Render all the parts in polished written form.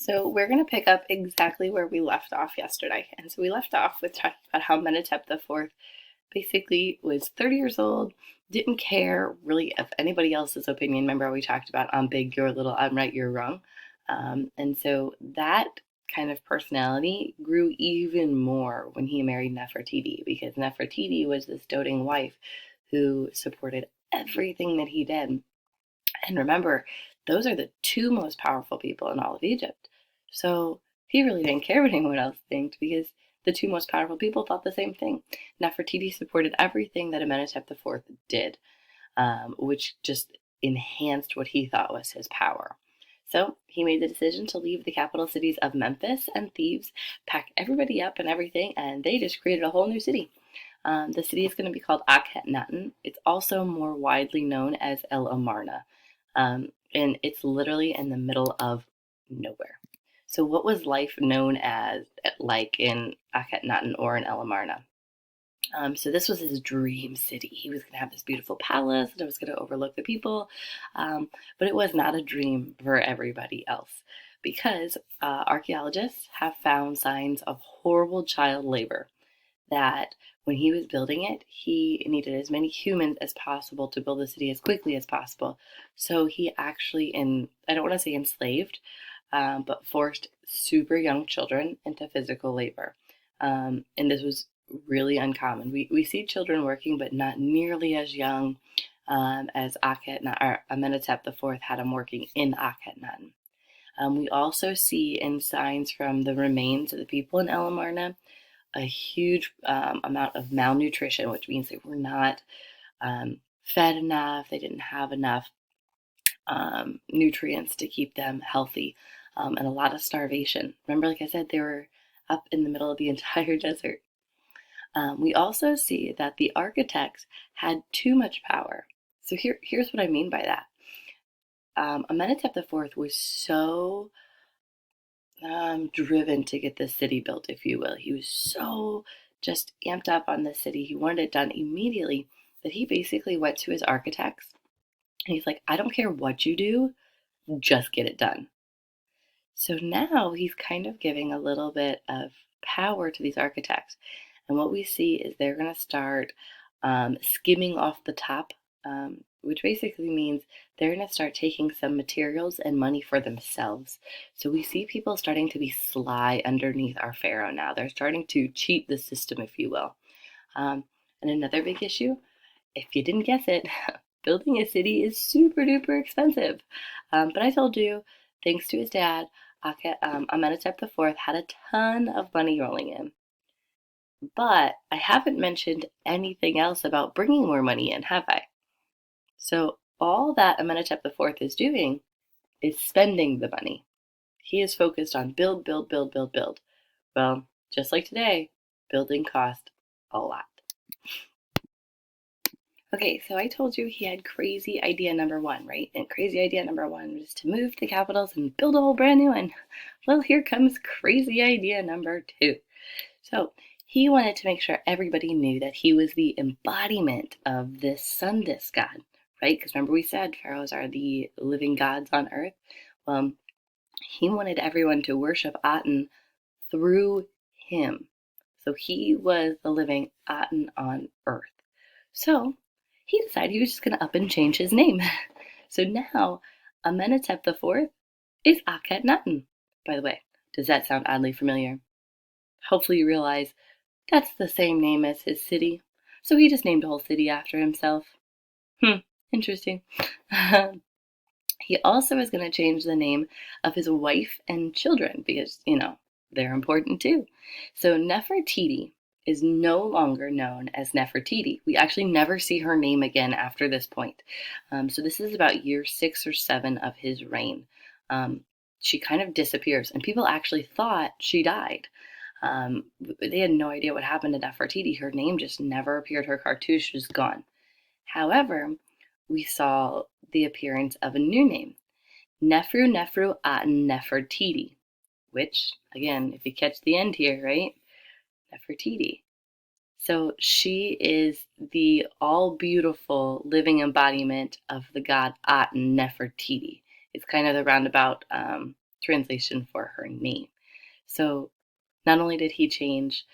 So we're going to pick up exactly where we left off yesterday. And so we left off with talking about how Amenhotep IV basically was 30 years old, didn't care really of anybody else's opinion. Remember we talked about I'm big, you're little, I'm right, you're wrong. And so that kind of personality grew even more when he married Nefertiti, because Nefertiti was this doting wife who supported everything that he did. And remember, those are the two most powerful people in all of Egypt. So he really didn't care what anyone else think because the two most powerful people thought the same thing. Nefertiti supported everything that Amenhotep IV did, which just enhanced what he thought was his power. So he made the decision to leave the capital cities of Memphis and Thebes, pack everybody up and everything, and they just created a whole new city. The city is going to be called Akhenaten. It's also more widely known as El Amarna, and it's literally in the middle of nowhere. So, what was life known as like in Akhenaten or in El Amarna? So this was his dream city. He was going to have this beautiful palace and it was going to overlook the people. But it was not a dream for everybody else because archaeologists have found signs of horrible child labor. That when he was building it, he needed as many humans as possible to build the city as quickly as possible. So he actually, I don't want to say enslaved, but forced super young children into physical labor. And this was really uncommon. We see children working, but not nearly as young as Amenhotep IV had them working in Akhenaten. We also see in signs from the remains of the people in El Amarna a huge amount of malnutrition, which means they were not fed enough, they didn't have enough nutrients to keep them healthy, and a lot of starvation. Remember, like I said, they were up in the middle of the entire desert. We also see that the architects had too much power. So here's what I mean by that. Amenhotep IV was so driven to get this city built, if you will. He was so just amped up on this city. He wanted it done immediately that he basically went to his architects and he's like, I don't care what you do, just get it done. So now he's kind of giving a little bit of power to these architects. And what we see is they're going to start skimming off the top, which basically means they're going to start taking some materials and money for themselves. So we see people starting to be sly underneath our pharaoh now. They're starting to cheat the system, if you will. And another big issue, if you didn't guess it, building a city is super duper expensive. But I told you, thanks to his dad, Amenhotep IV had a ton of money rolling in. But I haven't mentioned anything else about bringing more money in, have I? So all that Amenhotep IV is doing is spending the money. He is focused on build, build, build, build, build. Well, just like today, building cost a lot. Okay, so I told you he had crazy idea number one, right? And crazy idea number one was to move the capitals and build a whole brand new one. Well, here comes crazy idea number two. So he wanted to make sure everybody knew that he was the embodiment of this sun disk god, right? Because remember we said pharaohs are the living gods on earth. Well, he wanted everyone to worship Aten through him. So he was the living Aten on earth. So he decided he was just going to up and change his name. So now Amenhotep IV is Akhenaten. By the way, does that sound oddly familiar? Hopefully you realize that's the same name as his city. So he just named a whole city after himself. Interesting. He also is going to change the name of his wife and children because, they're important too. So Nefertiti is no longer known as Nefertiti. We actually never see her name again after this point. So this is about year 6 or 7 of his reign. She kind of disappears, and people actually thought she died. They had no idea what happened to Nefertiti. Her name just never appeared. Her cartouche was gone. However, we saw the appearance of a new name, Nefru Aten Nefertiti, which, again, if you catch the end here, right? Nefertiti. So she is the all-beautiful living embodiment of the god Aten Nefertiti. It's kind of the roundabout translation for her name. So not only did he change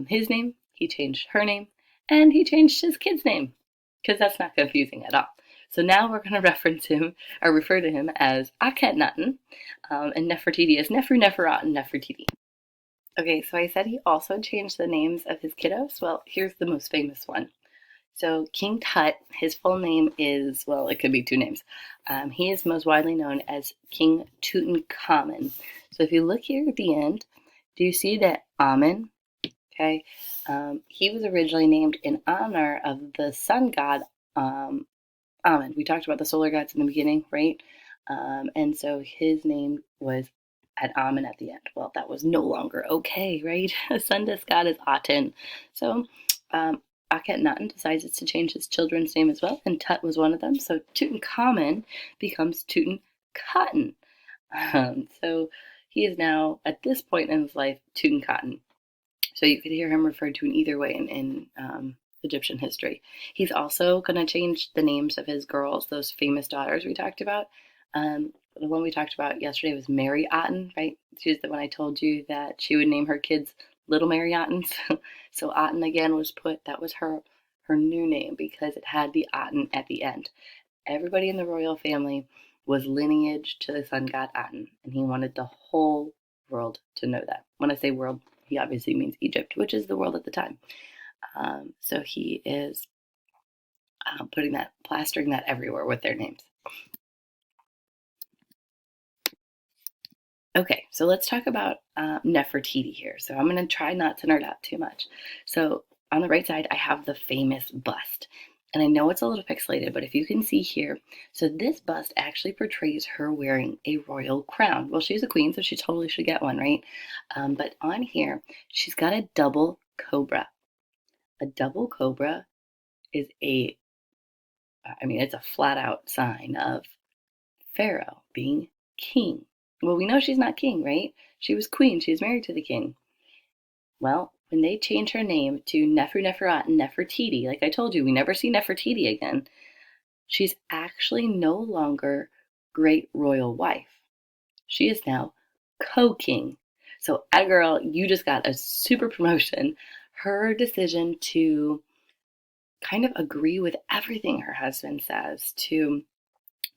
his name, he changed her name, and he changed his kid's name, because that's not confusing at all. So now we're going to reference him, or refer to him as Akhenaten, and Nefertiti as Nefru Neferat Nefertiti. Okay, so I said he also changed the names of his kiddos. Well, here's the most famous one. So King Tut, his full name is, well, it could be two names. He is most widely known as King Tutankhamun. So if you look here at the end, do you see that Amen? Okay, he was originally named in honor of the sun god Amen. We talked about the solar gods in the beginning, right? And so his name was had Amen at the end. Well, that was no longer okay, right? The sun disk god is Aten. So Akhenaten decides to change his children's name as well, and Tut was one of them. So Tutankhamun becomes Tutankhaten. So he is now, at this point in his life, Tutankhaten. So you could hear him referred to in either way in Egyptian history. He's also going to change the names of his girls, those famous daughters we talked about. The one we talked about yesterday was Mary Aten, right? She's the one I told you that she would name her kids Little Mary Atens. So Aten again was put, that was her new name because it had the Aten at the end. Everybody in the royal family was lineage to the sun god Aten, and he wanted the whole world to know that. When I say world, he obviously means Egypt, which is the world at the time. So he is plastering that everywhere with their names. Okay, so let's talk about Nefertiti here. So I'm going to try not to nerd out too much. So on the right side, I have the famous bust. And I know it's a little pixelated, but if you can see here, so this bust actually portrays her wearing a royal crown. Well, she's a queen, so she totally should get one, right? But on here, she's got a double cobra. A double cobra is it's a flat out sign of Pharaoh being king. Well, we know she's not king, right? She was queen. She was married to the king. Well, when they change her name to Nefru Neferat and Nefertiti, like I told you, we never see Nefertiti again. She's actually no longer great royal wife. She is now co-king. So, girl, you just got a super promotion. Her decision to kind of agree with everything her husband says, to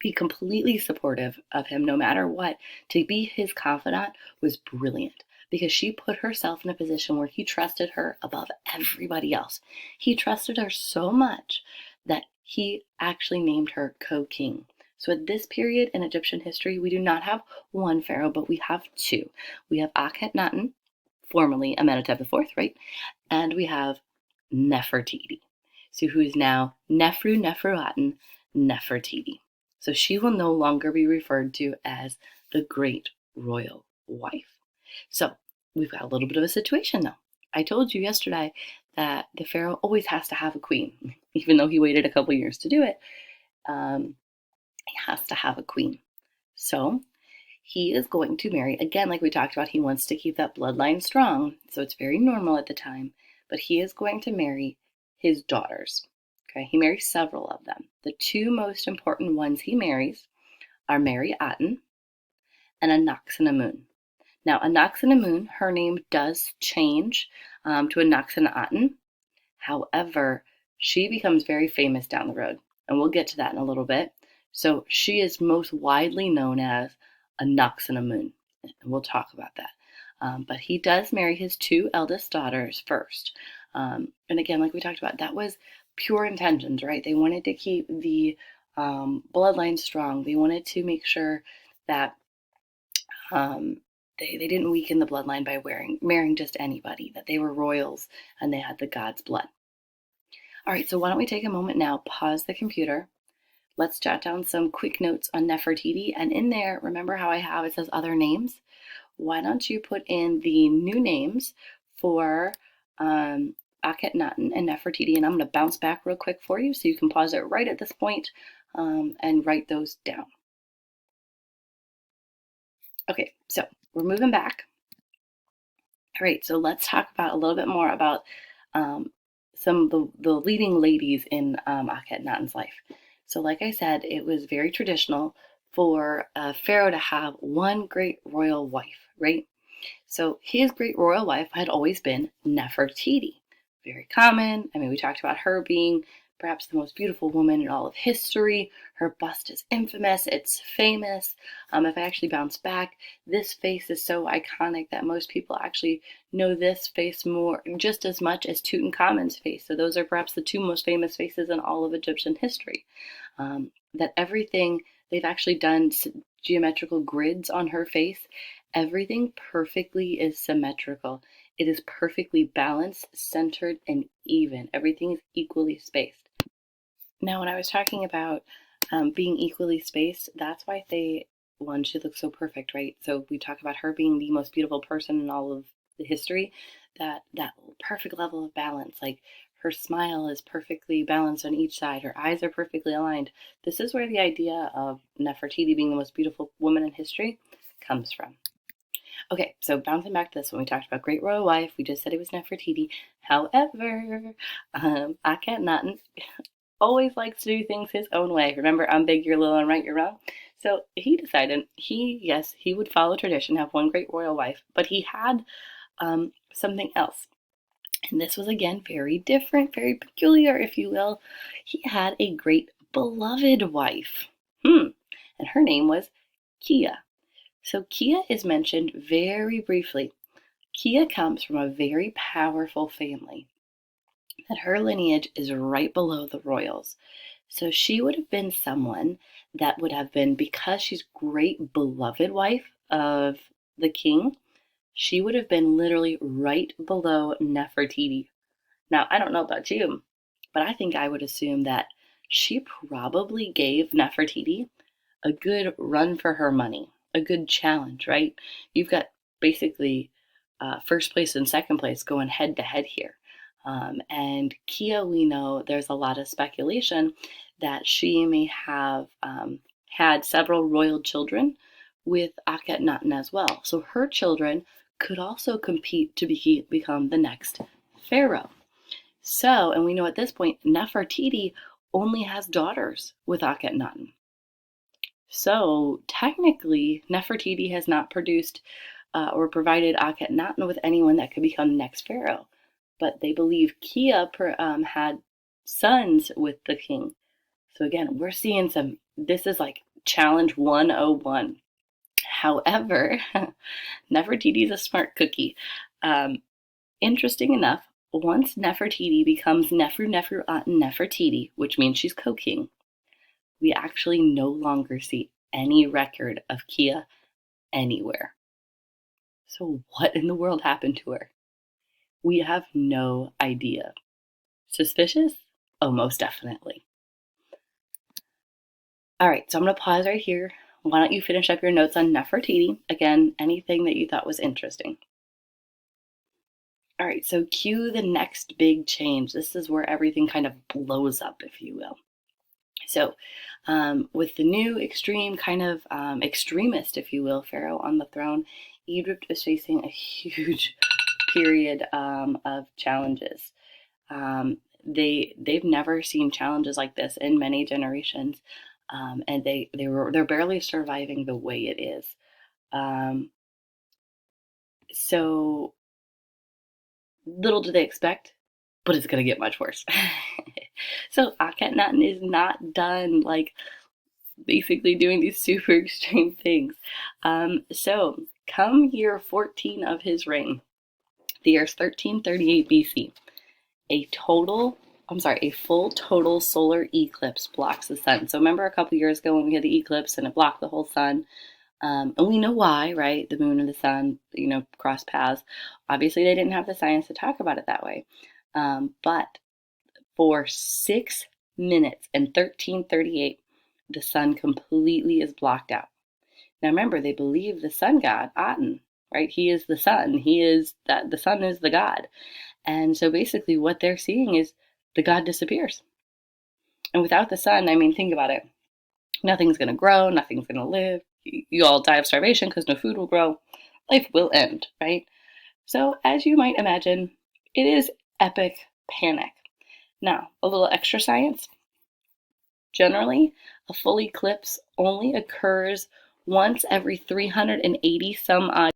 be completely supportive of him no matter what, to be his confidant was brilliant because she put herself in a position where he trusted her above everybody else. He trusted her so much that he actually named her co-king. So at this period in Egyptian history, we do not have one pharaoh, but we have two. We have Akhenaten, formerly Amenhotep IV, right? And we have Nefertiti, so who is now Nefru Neferuaten Nefertiti. So she will no longer be referred to as the great royal wife. So we've got a little bit of a situation though. I told you yesterday that the pharaoh always has to have a queen, even though he waited a couple years to do it. He has to have a queen. So he is going to marry, again, like we talked about, he wants to keep that bloodline strong. So it's very normal at the time, but he is going to marry his daughters. Okay, he marries several of them. The two most important ones he marries are Mary Aten and Anaxenamun. Now, Anaxenamun, her name does change to Anaxenaten. However, she becomes very famous down the road, and we'll get to that in a little bit. So she is most widely known as Anaxenamun, and we'll talk about that. But he does marry his two eldest daughters first. And again, like we talked about, that was pure intentions, right? They wanted to keep the bloodline strong. They wanted to make sure that they didn't weaken the bloodline by marrying just anybody, that they were royals and they had the god's blood. All right, so why don't we take a moment now, pause the computer. Let's jot down some quick notes on Nefertiti. And in there, remember how I have, it says other names? Why don't you put in the new names for Akhenaten and Nefertiti, and I'm going to bounce back real quick for you so you can pause it right at this point and write those down. Okay, so we're moving back. All right, so let's talk about a little bit more about some of the leading ladies in Akhenaten's life. So like I said, it was very traditional for a pharaoh to have one great royal wife, right? So his great royal wife had always been Nefertiti. Very common. I mean, we talked about her being perhaps the most beautiful woman in all of history. Her bust is infamous. It's famous. If I actually bounce back, this face is so iconic that most people actually know this face more, just as much as Tutankhamun's face. So those are perhaps the two most famous faces in all of Egyptian history. That everything, they've actually done geometrical grids on her face. Everything perfectly is symmetrical. It is perfectly balanced, centered, and even. Everything is equally spaced. Now, when I was talking about being equally spaced, that's why she looks so perfect, right? So we talk about her being the most beautiful person in all of the history, that perfect level of balance, like her smile is perfectly balanced on each side, her eyes are perfectly aligned. This is where the idea of Nefertiti being the most beautiful woman in history comes from. Okay, so bouncing back to this, when we talked about great royal wife, we just said it was Nefertiti. However, Akhenaten always likes to do things his own way. Remember, I'm big, you're little, and right, you're wrong. So he decided he would follow tradition, have one great royal wife, but he had something else. And this was again very different, very peculiar, if you will. He had a great beloved wife. And her name was Kia. So Kia is mentioned very briefly. Kia comes from a very powerful family. That her lineage is right below the royals. So she would have been someone that would have been, because she's great beloved wife of the king, she would have been literally right below Nefertiti. Now, I don't know about you, but I think I would assume that she probably gave Nefertiti a good run for her money, a good challenge, right? You've got basically first place and second place going head to head here. And Kia, we know there's a lot of speculation that she may have had several royal children with Akhenaten as well. So her children could also compete to become the next pharaoh. So, and we know at this point, Nefertiti only has daughters with Akhenaten. So technically, Nefertiti has not produced or provided Akhenaten with anyone that could become the next pharaoh. But they believe Kia had sons with the king. So again, we're seeing this is like challenge 101. However, Nefertiti's a smart cookie. Interesting enough, once Nefertiti becomes Nefer Aten Nefertiti, which means she's co-king, we actually no longer see any record of Kia anywhere. So what in the world happened to her? We have no idea. Suspicious? Oh, most definitely. All right, so I'm going to pause right here. Why don't you finish up your notes on Nefertiti? Again, anything that you thought was interesting. All right, so cue the next big change. This is where everything kind of blows up, if you will. So, with the new extreme kind of extremist, if you will, pharaoh on the throne, Egypt is facing a huge period of challenges. They've never seen challenges like this in many generations, and they're barely surviving the way it is. So little do they expect, but it's going to get much worse. So Akhenaten is not done, like basically doing these super extreme things. So come year 14 of his reign, the year 1338 BC, a full total solar eclipse blocks the sun. So remember a couple years ago when we had the eclipse and it blocked the whole sun? And we know why, right? The moon and the sun, cross paths. Obviously, they didn't have the science to talk about it that way. But for 6 minutes in 1338, the sun completely is blocked out. Now remember, they believe the sun god, Aten, right? He is the sun. The sun is the god. And so basically what they're seeing is the god disappears. And without the sun, I mean, think about it. Nothing's going to grow. Nothing's going to live. You all die of starvation because no food will grow. Life will end, right? So as you might imagine, it is epic panic. Now, a little extra science. Generally, A full eclipse only occurs once every 380 some odd